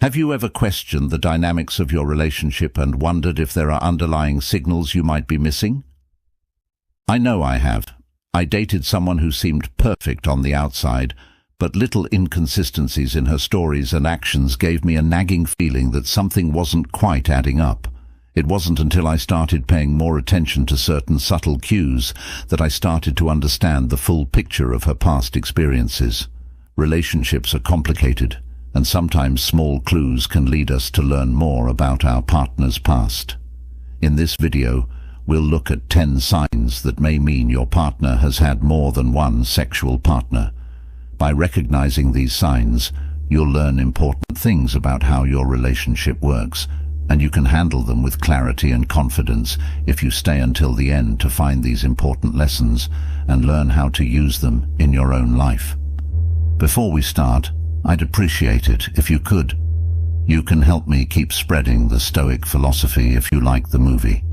Have you ever questioned the dynamics of your relationship and wondered if there are underlying signals you might be missing? I know I have. I dated someone who seemed perfect on the outside, but little inconsistencies in her stories and actions gave me a nagging feeling that something wasn't quite adding up. It wasn't until I started paying more attention to certain subtle cues that I started to understand the full picture of her past experiences. Relationships are complicated, and sometimes small clues can lead us to learn more about our partner's past. In this video, we'll look at 10 signs that may mean your partner has had more than one sexual partner. By recognizing these signs, you'll learn important things about how your relationship works, and you can handle them with clarity and confidence if you stay until the end to find these important lessons and learn how to use them in your own life. Before we start, I'd appreciate it if you could. You can help me keep spreading the Stoic philosophy if you like the movie.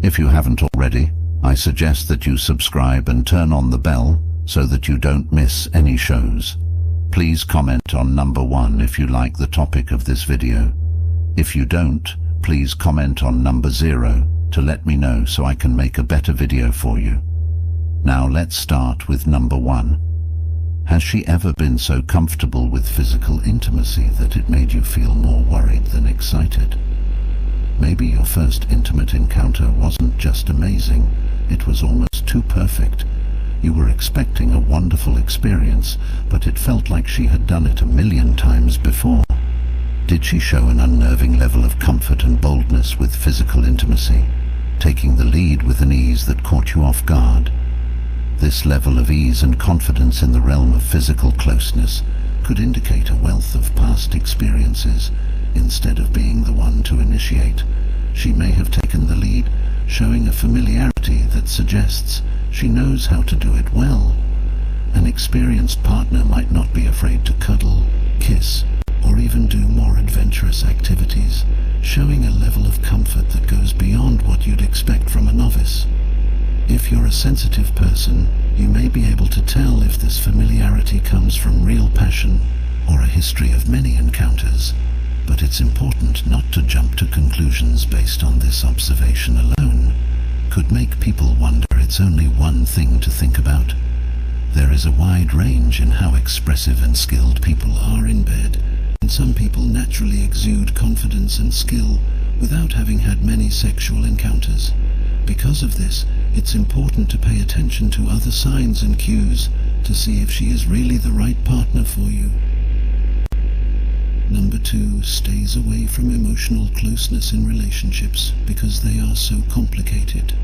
If you haven't already, I suggest that you subscribe and turn on the bell so that you don't miss any shows. Please comment on number 1 if you like the topic of this video. If you don't, please comment on number 0 to let me know so I can make a better video for you. Now let's start with number 1. Has she ever been so comfortable with physical intimacy that it made you feel more worried than excited? Maybe your first intimate encounter wasn't just amazing, it was almost too perfect. You were expecting a wonderful experience, but it felt like she had done it 1,000,000 times before. Did she show an unnerving level of comfort and boldness with physical intimacy, taking the lead with an ease that caught you off guard? This level of ease and confidence in the realm of physical closeness could indicate a wealth of past experiences. Instead of being the one to initiate, she may have taken the lead, showing a familiarity that suggests she knows how to do it well. An experienced partner might not be afraid to cuddle, kiss, or even do more adventurous activities, showing a level of comfort that goes beyond what you'd expect from a novice. If you're a sensitive person, you may be able to tell if this familiarity comes from real passion or a history of many encounters, but it's important not to jump to conclusions based on this observation alone. Could make people wonder it's only one thing to think about. There is a wide range in how expressive and skilled people are in bed, and some people naturally exude confidence and skill without having had many sexual encounters. Because of this, it's important to pay attention to other signs and cues to see if she is really the right partner for you. Number 2, stays away from emotional closeness in relationships because they are so complicated.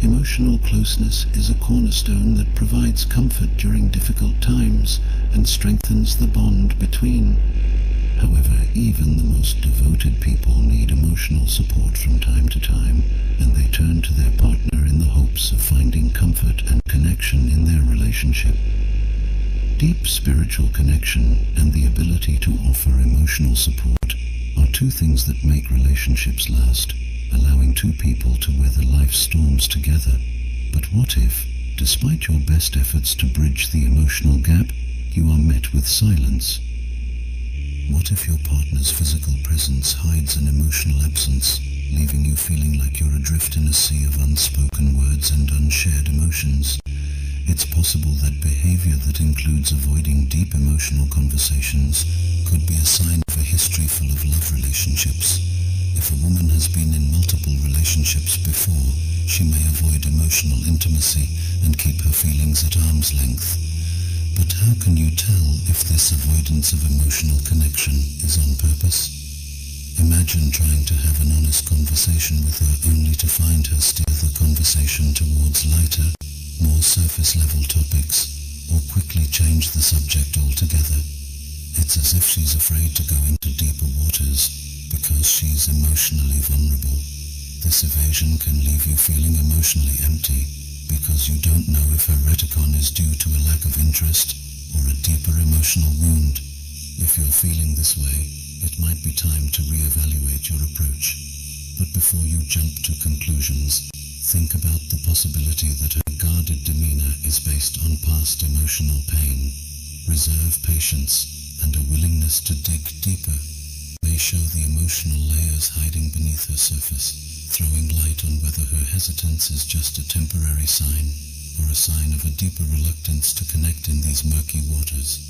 Emotional closeness is a cornerstone that provides comfort during difficult times and strengthens the bond between. However, even the most devoted people need emotional support from time to time, and they turn to their partner in the hopes of finding comfort and connection in their relationship. Deep spiritual connection and the ability to offer emotional support are two things that make relationships last, allowing two people to weather life's storms together. But what if, despite your best efforts to bridge the emotional gap, you are met with silence? What if your partner's physical presence hides an emotional absence, leaving you feeling like you're adrift in a sea of unspoken words and unshared emotions? It's possible that behavior that includes avoiding deep emotional conversations could be a sign of a history full of love relationships. If a woman has been in multiple relationships before, she may avoid emotional intimacy and keep her feelings at arm's length. But how can you tell if this avoidance of emotional connection is on purpose? Imagine trying to have an honest conversation with her only to find her steer the conversation towards lighter, more surface-level topics, or quickly change the subject altogether. It's as if she's afraid to go into deeper waters because she's emotionally vulnerable. This evasion can leave you feeling emotionally empty because you don't know if her reticon is due to a lack of interest or a deeper emotional wound. If you're feeling this way, it might be time to reevaluate your approach. But before you jump to conclusions, think about the possibility that her guarded demeanor is based on past emotional pain. Reserve patience and a willingness to dig deeper. may show the emotional layers hiding beneath her surface, throwing light on whether her hesitance is just a temporary sign or a sign of a deeper reluctance to connect in these murky waters.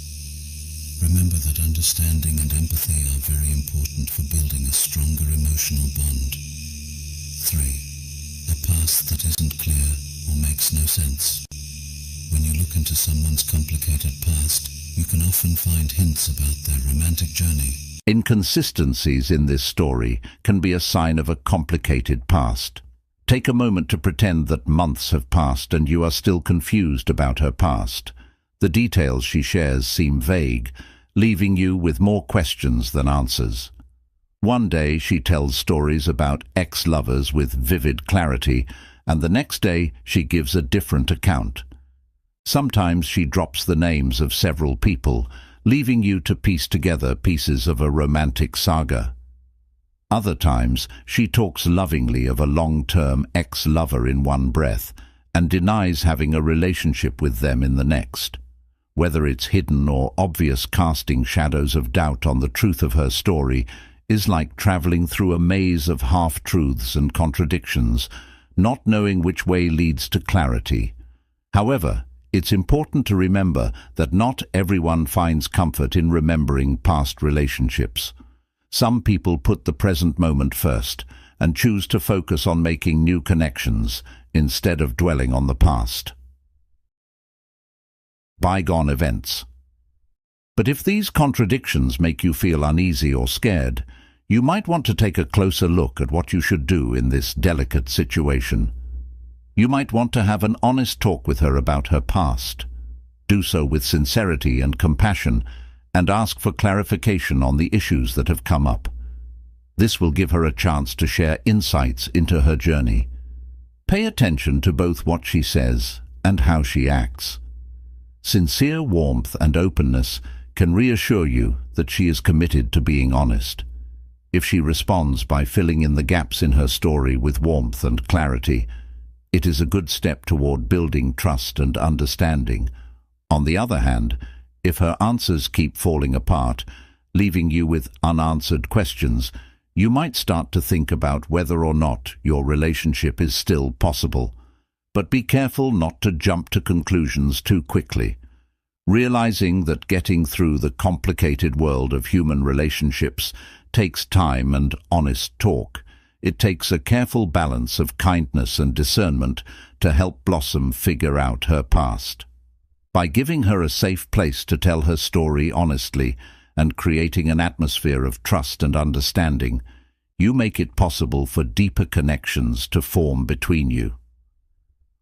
Remember that understanding and empathy are very important for building a stronger emotional bond. 3. A past that isn't clear or makes no sense. When you look into someone's complicated past, you can often find hints about their romantic journey. Inconsistencies in this story can be a sign of a complicated past. Take a moment to pretend that months have passed and you are still confused about her past. The details she shares seem vague, leaving you with more questions than answers. One day she tells stories about ex-lovers with vivid clarity, and the next day she gives a different account. Sometimes she drops the names of several people, leaving you to piece together pieces of a romantic saga. Other times she talks lovingly of a long-term ex-lover in one breath and denies having a relationship with them in the next. Whether it's hidden or obvious, casting shadows of doubt on the truth of her story is like traveling through a maze of half-truths and contradictions, not knowing which way leads to clarity. However, it's important to remember that not everyone finds comfort in remembering past relationships. Some people put the present moment first and choose to focus on making new connections instead of dwelling on the past. Bygone events. But if these contradictions make you feel uneasy or scared, you might want to take a closer look at what you should do in this delicate situation. You might want to have an honest talk with her about her past. Do so with sincerity and compassion, and ask for clarification on the issues that have come up. This will give her a chance to share insights into her journey. Pay attention to both what she says and how she acts. Sincere warmth and openness can reassure you that she is committed to being honest. If she responds by filling in the gaps in her story with warmth and clarity, it is a good step toward building trust and understanding. On the other hand, if her answers keep falling apart, leaving you with unanswered questions, you might start to think about whether or not your relationship is still possible. But be careful not to jump to conclusions too quickly. Realizing that getting through the complicated world of human relationships takes time and honest talk. It takes a careful balance of kindness and discernment to help Blossom figure out her past. By giving her a safe place to tell her story honestly and creating an atmosphere of trust and understanding, you make it possible for deeper connections to form between you.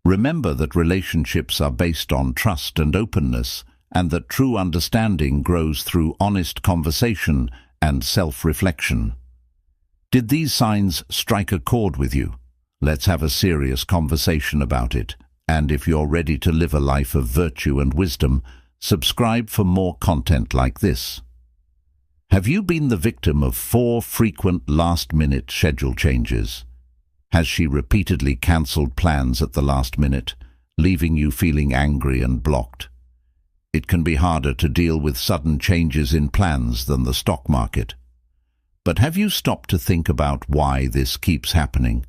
Remember that relationships are based on trust and openness, and that true understanding grows through honest conversation and self-reflection. Did these signs strike a chord with you? Let's have a serious conversation about it. And if you're ready to live a life of virtue and wisdom, subscribe for more content like this. Have you been the victim of 4 frequent last-minute schedule changes? Has she repeatedly cancelled plans at the last minute, leaving you feeling angry and blocked? It can be harder to deal with sudden changes in plans than the stock market. But have you stopped to think about why this keeps happening?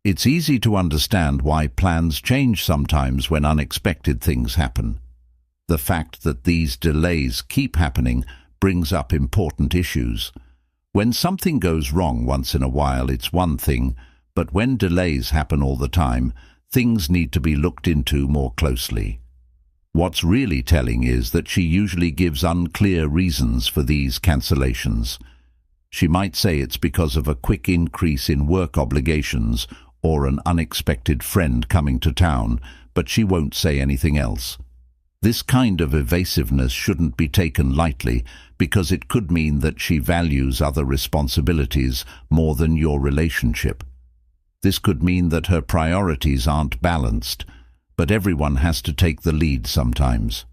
It's easy to understand why plans change sometimes when unexpected things happen. The fact that these delays keep happening brings up important issues. When something goes wrong once in a while, it's one thing, but when delays happen all the time, things need to be looked into more closely. What's really telling is that she usually gives unclear reasons for these cancellations. She might say it's because of a quick increase in work obligations or an unexpected friend coming to town, but she won't say anything else. This kind of evasiveness shouldn't be taken lightly, because it could mean that she values other responsibilities more than your relationship. This could mean that her priorities aren't balanced, but everyone has to take the lead sometimes.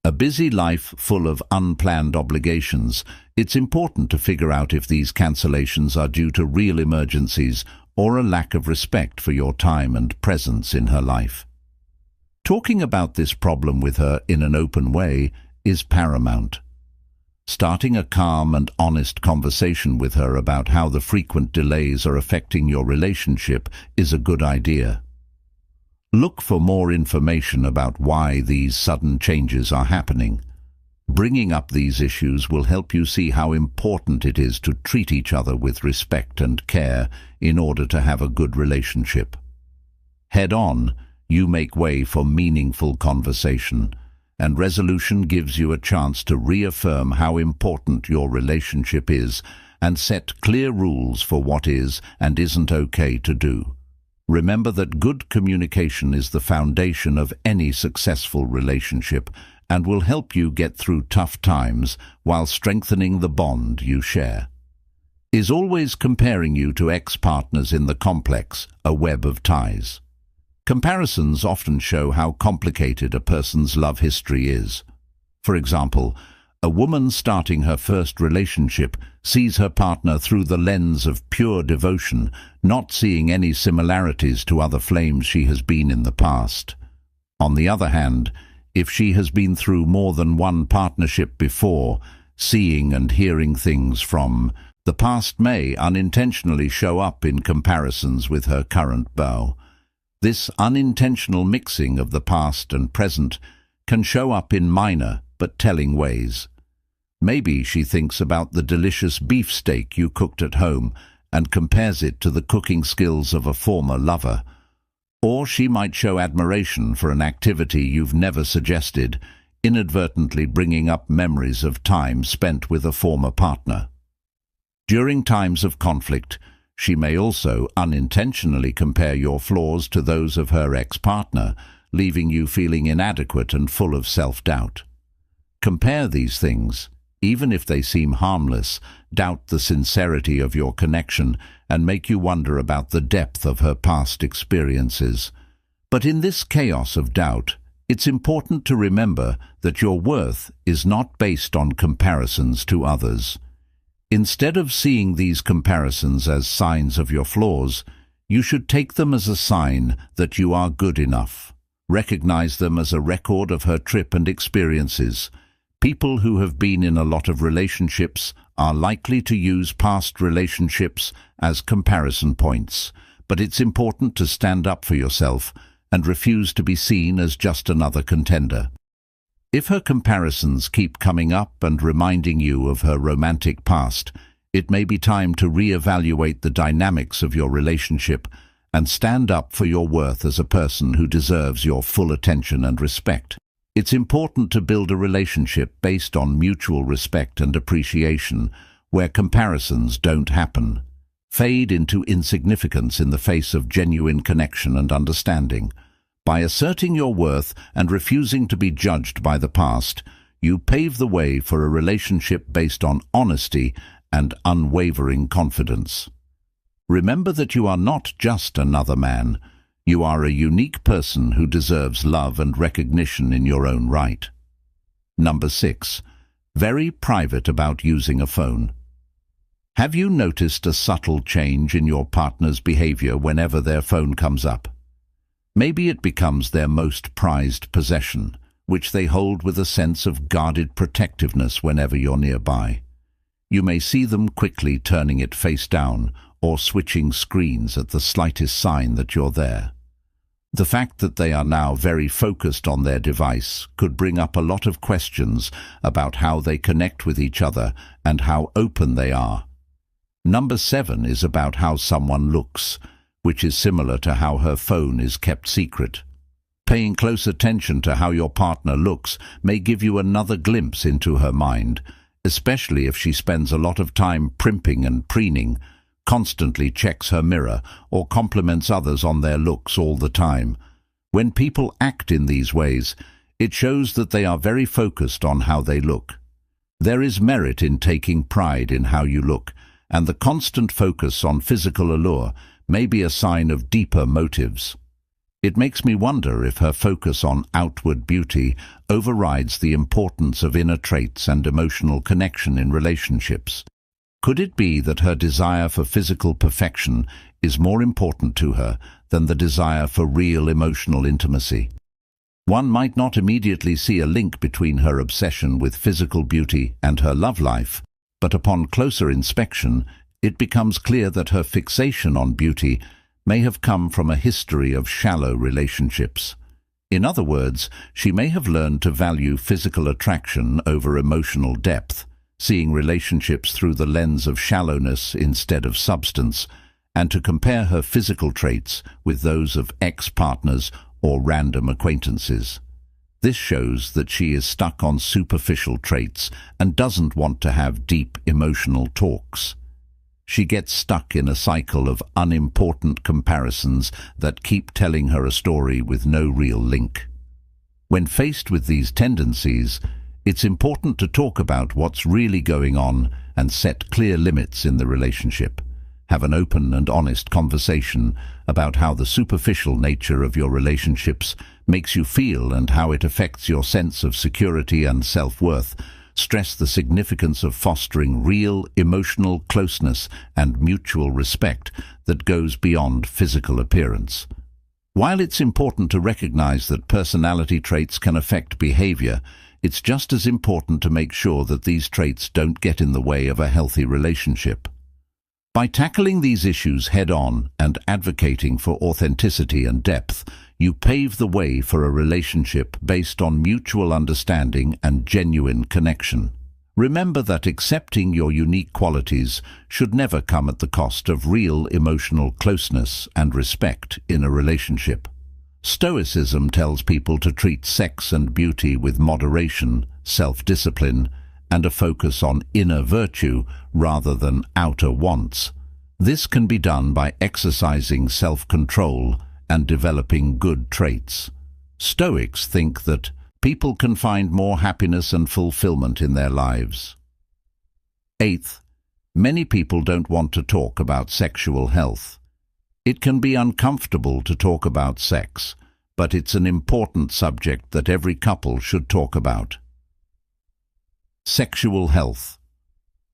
A busy life full of unplanned obligations, it's important to figure out if these cancellations are due to real emergencies or a lack of respect for your time and presence in her life. Talking about this problem with her in an open way is paramount. Starting a calm and honest conversation with her about how the frequent delays are affecting your relationship is a good idea. Look for more information about why these sudden changes are happening. Bringing up these issues will help you see how important it is to treat each other with respect and care in order to have a good relationship. Head on, you make way for meaningful conversation, and resolution gives you a chance to reaffirm how important your relationship is and set clear rules for what is and isn't okay to do. Remember that good communication is the foundation of any successful relationship and will help you get through tough times while strengthening the bond you share. Is always comparing you to ex-partners in the complex, a web of ties. Comparisons often show how complicated a person's love history is. For example, a woman starting her first relationship sees her partner through the lens of pure devotion, not seeing any similarities to other flames she has been in the past. On the other hand, if she has been through more than one partnership before, seeing and hearing things from the past may unintentionally show up in comparisons with her current beau. This unintentional mixing of the past and present can show up in minor but telling ways. Maybe she thinks about the delicious beefsteak you cooked at home and compares it to the cooking skills of a former lover. Or she might show admiration for an activity you've never suggested, inadvertently bringing up memories of time spent with a former partner. During times of conflict, she may also unintentionally compare your flaws to those of her ex-partner, leaving you feeling inadequate and full of self-doubt. Compare these things. Even if they seem harmless, doubt the sincerity of your connection and make you wonder about the depth of her past experiences. But in this chaos of doubt, it's important to remember that your worth is not based on comparisons to others. Instead of seeing these comparisons as signs of your flaws, you should take them as a sign that you are good enough. Recognize them as a record of her trip and experiences. People who have been in a lot of relationships are likely to use past relationships as comparison points, but it's important to stand up for yourself and refuse to be seen as just another contender. If her comparisons keep coming up and reminding you of her romantic past, it may be time to reevaluate the dynamics of your relationship and stand up for your worth as a person who deserves your full attention and respect. It's important to build a relationship based on mutual respect and appreciation, where comparisons don't happen. Fade into insignificance in the face of genuine connection and understanding. By asserting your worth and refusing to be judged by the past, you pave the way for a relationship based on honesty and unwavering confidence. Remember that you are not just another man. You are a unique person who deserves love and recognition in your own right. Number 6. Very private about using a phone. Have you noticed a subtle change in your partner's behavior whenever their phone comes up? Maybe it becomes their most prized possession, which they hold with a sense of guarded protectiveness whenever you're nearby. You may see them quickly turning it face down or switching screens at the slightest sign that you're there. The fact that they are now very focused on their device could bring up a lot of questions about how they connect with each other and how open they are. Number 7 is about how someone looks, which is similar to how her phone is kept secret. Paying close attention to how your partner looks may give you another glimpse into her mind, especially if she spends a lot of time primping and preening, constantly checks her mirror, or compliments others on their looks all the time. When people act in these ways, it shows that they are very focused on how they look. There is merit in taking pride in how you look, and the constant focus on physical allure may be a sign of deeper motives. It makes me wonder if her focus on outward beauty overrides the importance of inner traits and emotional connection in relationships. Could it be that her desire for physical perfection is more important to her than the desire for real emotional intimacy? One might not immediately see a link between her obsession with physical beauty and her love life, but upon closer inspection, it becomes clear that her fixation on beauty may have come from a history of shallow relationships. In other words, she may have learned to value physical attraction over emotional depth, seeing relationships through the lens of shallowness instead of substance, and to compare her physical traits with those of ex-partners or random acquaintances. This shows that she is stuck on superficial traits and doesn't want to have deep emotional talks. She gets stuck in a cycle of unimportant comparisons that keep telling her a story with no real link. When faced with these tendencies, it's important to talk about what's really going on and set clear limits in the relationship. Have an open and honest conversation about how the superficial nature of your relationships makes you feel and how it affects your sense of security and self-worth. Stress the significance of fostering real emotional closeness and mutual respect that goes beyond physical appearance. While it's important to recognize that personality traits can affect behavior, it's just as important to make sure that these traits don't get in the way of a healthy relationship. By tackling these issues head-on and advocating for authenticity and depth, you pave the way for a relationship based on mutual understanding and genuine connection. Remember that accepting your unique qualities should never come at the cost of real emotional closeness and respect in a relationship. Stoicism tells people to treat sex and beauty with moderation, self-discipline, and a focus on inner virtue rather than outer wants. This can be done by exercising self-control and developing good traits. Stoics think that people can find more happiness and fulfillment in their lives. Eighth, many people don't want to talk about sexual health. It can be uncomfortable to talk about sex, but it's an important subject that every couple should talk about. Sexual health.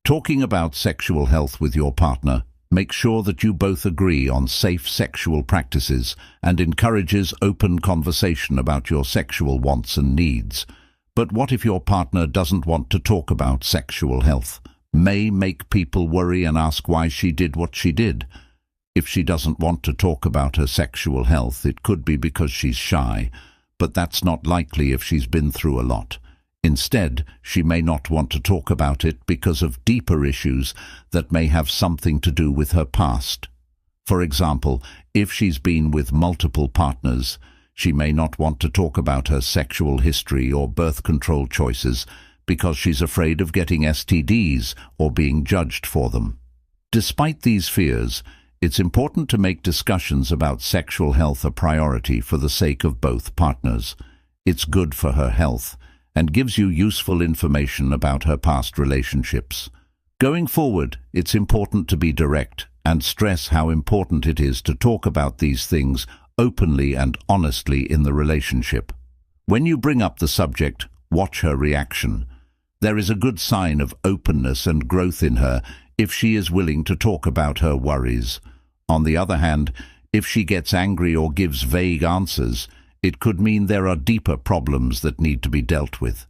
Talking about sexual health with your partner makes sure that you both agree on safe sexual practices and encourages open conversation about your sexual wants and needs. But what if your partner doesn't want to talk about sexual health? May make people worry and ask why she did what she did. If she doesn't want to talk about her sexual health, it could be because she's shy, but that's not likely if she's been through a lot. Instead, she may not want to talk about it because of deeper issues that may have something to do with her past. For example, if she's been with multiple partners, she may not want to talk about her sexual history or birth control choices because she's afraid of getting STDs or being judged for them. Despite these fears, it's important to make discussions about sexual health a priority for the sake of both partners. It's good for her health and gives you useful information about her past relationships. Going forward, it's important to be direct and stress how important it is to talk about these things openly and honestly in the relationship. When you bring up the subject, watch her reaction. There is a good sign of openness and growth in her if she is willing to talk about her worries. On the other hand, if she gets angry or gives vague answers, it could mean there are deeper problems that need to be dealt with.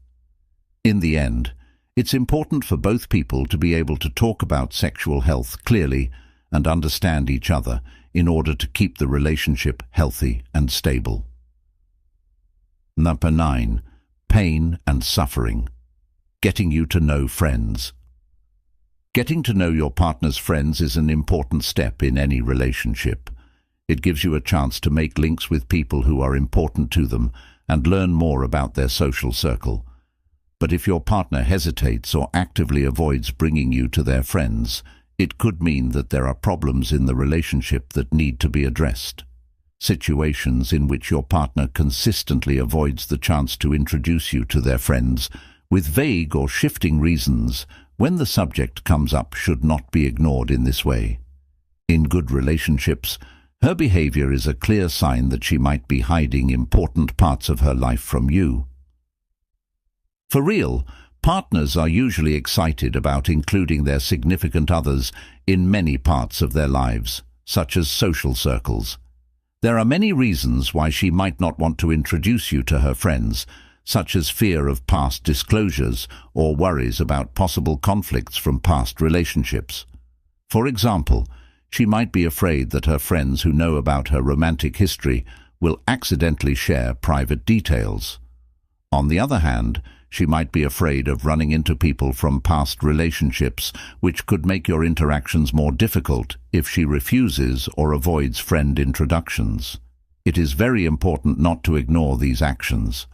In the end, it's important for both people to be able to talk about sexual health clearly and understand each other in order to keep the relationship healthy and stable. Number 9. Pain and suffering. Getting you to know friends. Getting to know your partner's friends is an important step in any relationship. It gives you a chance to make links with people who are important to them and learn more about their social circle. But if your partner hesitates or actively avoids bringing you to their friends, it could mean that there are problems in the relationship that need to be addressed. Situations in which your partner consistently avoids the chance to introduce you to their friends with vague or shifting reasons when the subject comes up should not be ignored in this way. In good relationships, her behavior is a clear sign that she might be hiding important parts of her life from you. For real, partners are usually excited about including their significant others in many parts of their lives, such as social circles. There are many reasons why she might not want to introduce you to her friends, such as fear of past disclosures or worries about possible conflicts from past relationships. For example, she might be afraid that her friends who know about her romantic history will accidentally share private details. On the other hand, she might be afraid of running into people from past relationships, which could make your interactions more difficult if she refuses or avoids friend introductions. It is very important not to ignore these actions.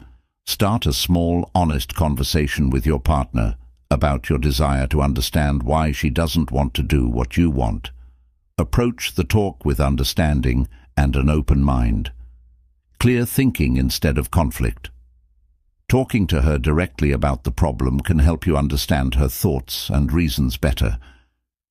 Start a small, honest conversation with your partner about your desire to understand why she doesn't want to do what you want. Approach the talk with understanding and an open mind. Clear thinking instead of conflict. Talking to her directly about the problem can help you understand her thoughts and reasons better.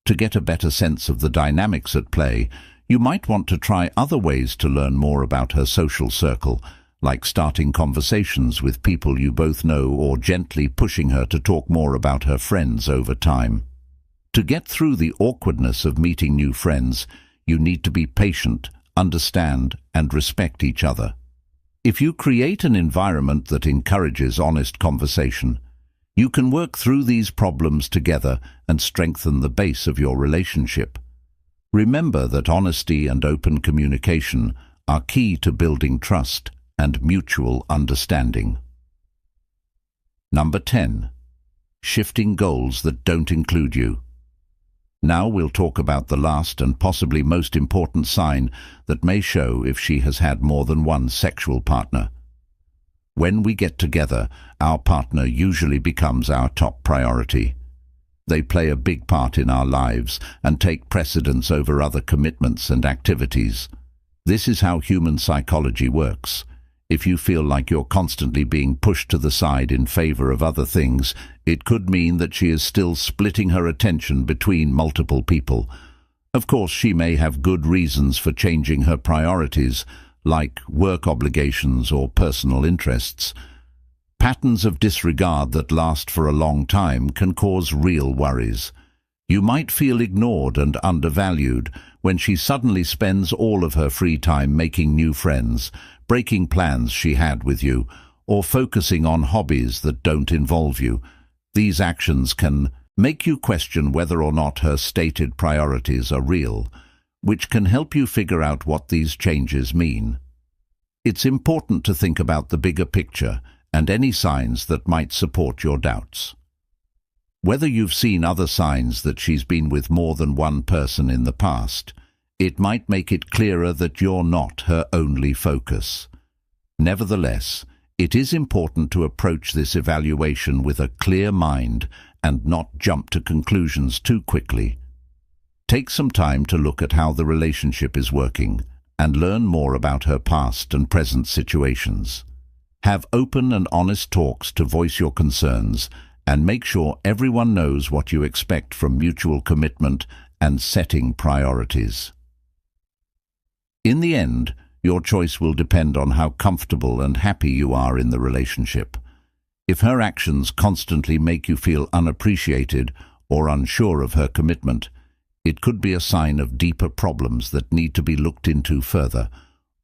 To get a better sense of the dynamics at play, you might want to try other ways to learn more about her social circle, like starting conversations with people you both know or gently pushing her to talk more about her friends over time. To get through the awkwardness of meeting new friends, you need to be patient, understand, and respect each other. If you create an environment that encourages honest conversation, you can work through these problems together and strengthen the base of your relationship. Remember that honesty and open communication are key to building trust and mutual understanding. Number 10. Shifting goals that don't include you. Now we'll talk about the last and possibly most important sign that may show if she has had more than one sexual partner. When we get together, our partner usually becomes our top priority. They play a big part in our lives and take precedence over other commitments and activities. This is how human psychology works. If you feel like you're constantly being pushed to the side in favor of other things, it could mean that she is still splitting her attention between multiple people. Of course, she may have good reasons for changing her priorities, like work obligations or personal interests. Patterns of disregard that last for a long time can cause real worries. You might feel ignored and undervalued when she suddenly spends all of her free time making new friends, breaking plans she had with you, or focusing on hobbies that don't involve you. These actions can make you question whether or not her stated priorities are real, which can help you figure out what these changes mean. It's important to think about the bigger picture and any signs that might support your doubts. Whether you've seen other signs that she's been with more than one person in the past, it might make it clearer that you're not her only focus. Nevertheless, it is important to approach this evaluation with a clear mind and not jump to conclusions too quickly. Take some time to look at how the relationship is working and learn more about her past and present situations. Have open and honest talks to voice your concerns and make sure everyone knows what you expect from mutual commitment and setting priorities. In the end, your choice will depend on how comfortable and happy you are in the relationship. If her actions constantly make you feel unappreciated or unsure of her commitment, it could be a sign of deeper problems that need to be looked into further.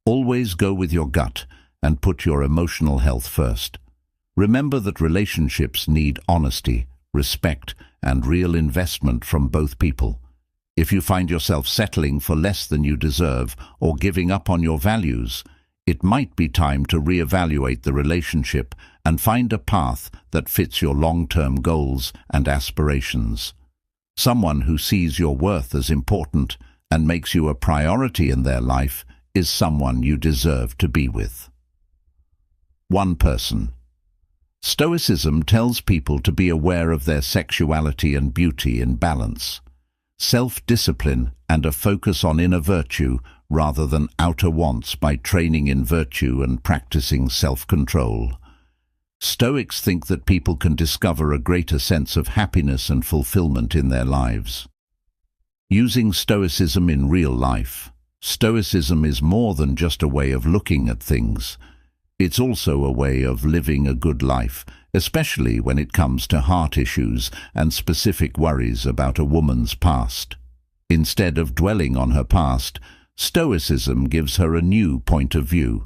Always go with your gut and put your emotional health first. Remember that relationships need honesty, respect, and real investment from both people. If you find yourself settling for less than you deserve or giving up on your values, it might be time to reevaluate the relationship and find a path that fits your long-term goals and aspirations. Someone who sees your worth as important and makes you a priority in their life is someone you deserve to be with. One person. Stoicism tells people to be aware of their sexuality and beauty in balance. Self-discipline and a focus on inner virtue rather than outer wants by training in virtue and practicing self-control. Stoics think that people can discover a greater sense of happiness and fulfillment in their lives. Using Stoicism in real life. Stoicism is more than just a way of looking at things. It's also a way of living a good life, especially when it comes to heart issues and specific worries about a woman's past. Instead of dwelling on her past, Stoicism gives her a new point of view.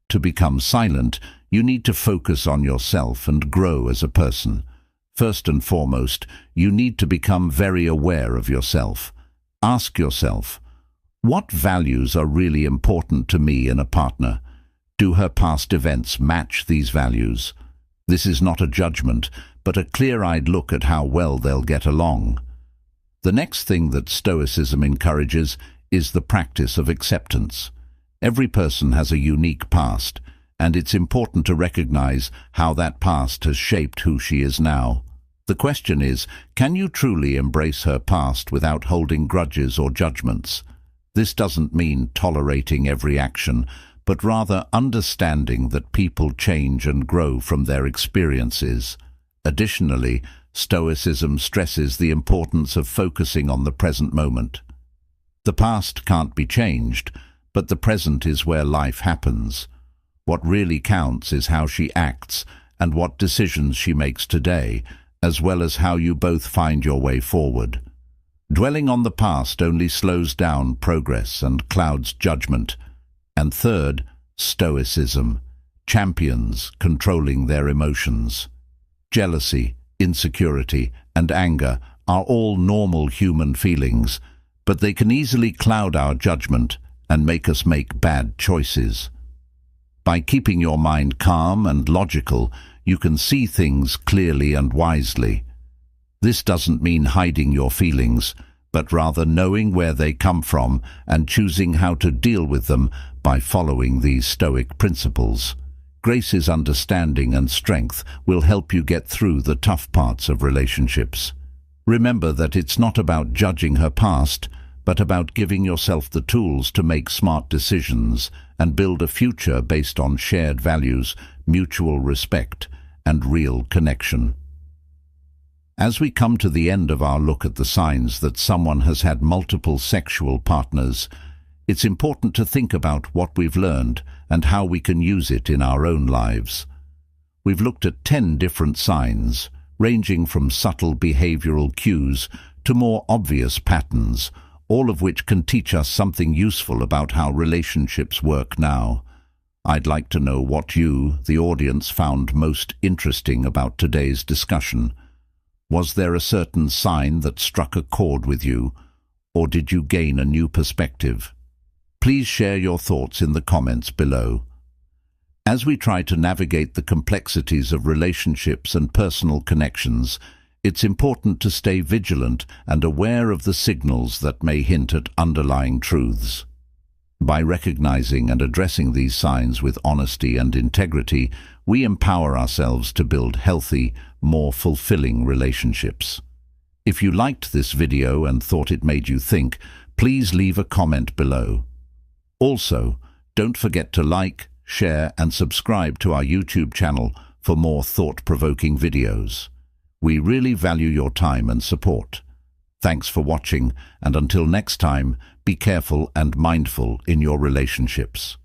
To become silent, you need to focus on yourself and grow as a person. First and foremost, you need to become very aware of yourself. Ask yourself, what values are really important to me in a partner? Do her past events match these values? This is not a judgment, but a clear-eyed look at how well they'll get along. The next thing that Stoicism encourages is the practice of acceptance. Every person has a unique past, and it's important to recognize how that past has shaped who she is now. The question is, can you truly embrace her past without holding grudges or judgments? This doesn't mean tolerating every action, but rather understanding that people change and grow from their experiences. Additionally, Stoicism stresses the importance of focusing on the present moment. The past can't be changed, but the present is where life happens. What really counts is how she acts and what decisions she makes today, as well as how you both find your way forward. Dwelling on the past only slows down progress and clouds judgment. And third, Stoicism champions controlling their emotions. Jealousy, insecurity, and anger are all normal human feelings, but they can easily cloud our judgment and make us make bad choices. By keeping your mind calm and logical, you can see things clearly and wisely. This doesn't mean hiding your feelings, but rather knowing where they come from and choosing how to deal with them by following these Stoic principles. Grace's understanding and strength will help you get through the tough parts of relationships. Remember that it's not about judging her past, but about giving yourself the tools to make smart decisions and build a future based on shared values, mutual respect, and real connection. As we come to the end of our look at the signs that someone has had multiple sexual partners, it's important to think about what we've learned and how we can use it in our own lives. We've looked at 10 different signs, ranging from subtle behavioral cues to more obvious patterns, all of which can teach us something useful about how relationships work now. I'd like to know what you, the audience, found most interesting about today's discussion. Was there a certain sign that struck a chord with you, or did you gain a new perspective? Please share your thoughts in the comments below. As we try to navigate the complexities of relationships and personal connections, it's important to stay vigilant and aware of the signals that may hint at underlying truths. By recognizing and addressing these signs with honesty and integrity, we empower ourselves to build healthy, more fulfilling relationships. If you liked this video and thought it made you think, please leave a comment below. Also, don't forget to like, share, and subscribe to our YouTube channel for more thought-provoking videos. We really value your time and support. Thanks for watching, and until next time, be careful and mindful in your relationships.